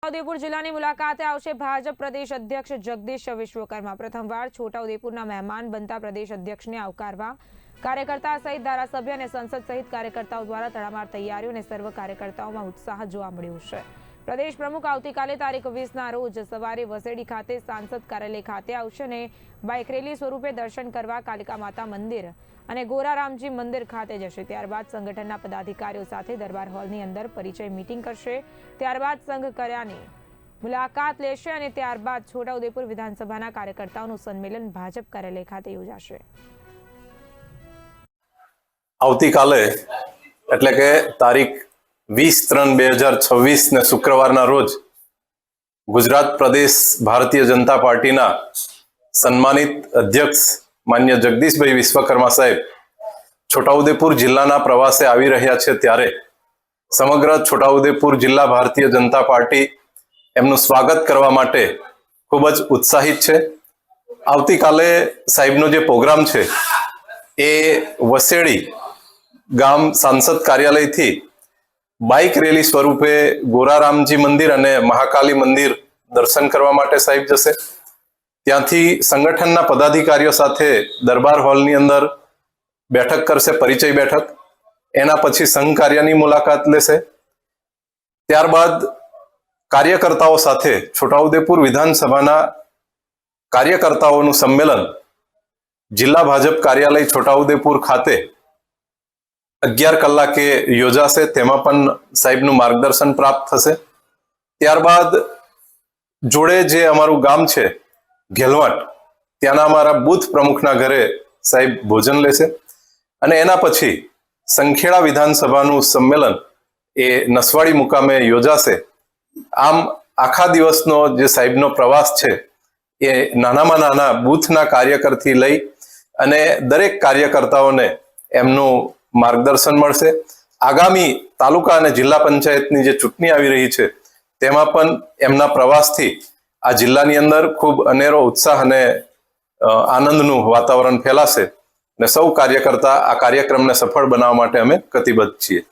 છોટાઉદેપુર જિલ્લાની મુલાકાતે આવશે ભાજપ પ્રદેશ અધ્યક્ષ જગદીશ વિશ્વકર્મા। પ્રથમવાર છોટાઉદેપુરના મહેમાન બનતા પ્રદેશ અધ્યક્ષને આવકારવા કાર્યકર્તા સહિત ધારાસભ્ય અને સંસદ સહિત કાર્યકર્તાઓ દ્વારા તડામાર તૈયારીઓ અને સર્વ કાર્યકર્તાઓમાં ઉત્સાહ જોવા મળ્યો છે। પ્રદેશ પ્રમુખ આવતીકાલે તારીખ 20ના રોજ સવારે વસેડી ખાતે સાંસદ કાર્યાલય ખાતે આવશે અને બાઇક રેલી સ્વરૂપે દર્શન કરવા કાલિકા માતા મંદિર અને ગોરારામજી મંદિર ખાતે જશે। ત્યારબાદ સંગઠનના પદાધિકારીઓ સાથે દરબાર હોલની અંદર પરિચય મીટિંગ કરશે। ત્યારબાદ સંઘ કર્યાની મુલાકાત લેશે અને ત્યારબાદ છોટાઉદેપુર વિધાનસભાના કાર્યકર્તાઓનું સંમેલન ભાજપ કાર્યાલય ખાતે યોજાશે। આવતીકાલે એટલે કે તારીખ 20/3/2026 ને શુક્રવારના રોજ ગુજરાત પ્રદેશ ભારતીય જનતા પાર્ટીના સન્માનિત અધ્યક્ષ માન્ય જગદીશભાઈ વિશ્વકર્મા સાહેબ છોટાઉદેપુર જિલ્લાના પ્રવાસે આવી રહ્યા છે, ત્યારે સમગ્ર છોટાઉદેપુર જિલ્લા ભારતીય જનતા પાર્ટી એમનું સ્વાગત કરવા માટે ખૂબ જ ઉત્સાહિત છે। આવતીકાલે સાહેબનો જે પ્રોગ્રામ છે એ વસેડી ગામ સાંસદ કાર્યાલયથી બાઇક રેલી સ્વરૂપે ગોરારામજી મંદિર અને મહાકાલી મંદિર દર્શન કરવા માટે સાહેબ જશે। ત્યાંથી સંગઠનના પદાધિકારીઓ સાથે દરબાર હોલની અંદર બેઠક કરશે, પરિચય બેઠક। એના પછી સંઘ કાર્યની મુલાકાત લેશે। ત્યારબાદ કાર્યકર્તાઓ સાથે છોટાઉદેપુર વિધાનસભાના કાર્યકર્તાઓનું સંમેલન જિલ્લા ભાજપ કાર્યાલય છોટાઉદેપુર ખાતે 11 કલાકે યોજાશે। તેમાં પણ સાહેબનું માર્ગદર્શન પ્રાપ્ત થશે। ત્યારબાદ જોડે જે અમારું ગામ છે ઘેલવાટ, ત્યાંના અમારા બૂથ પ્રમુખના ઘરે સાહેબ ભોજન લેશે અને એના પછી સંખેડા વિધાનસભાનું સંમેલન એ નસવાડી મુકામે યોજાશે। આમ આખા દિવસનો જે સાહેબનો પ્રવાસ છે એ નાનામાં નાના બૂથના કાર્યકરથી લઈ અને દરેક કાર્યકર્તાઓને એમનું માર્ગદર્શન મળશે। આગામી તાલુકા અને જિલ્લા પંચાયતની જે ચૂંટણી આવી રહી છે તેમાં પણ એમના પ્રવાસથી આ જિલ્લાની અંદર ખૂબ અનેરો ઉત્સાહ અને આનંદનું વાતાવરણ ફેલાશે અને સૌ કાર્યકર્તા આ કાર્યક્રમને સફળ બનાવવા માટે અમે કટિબદ્ધ છીએ।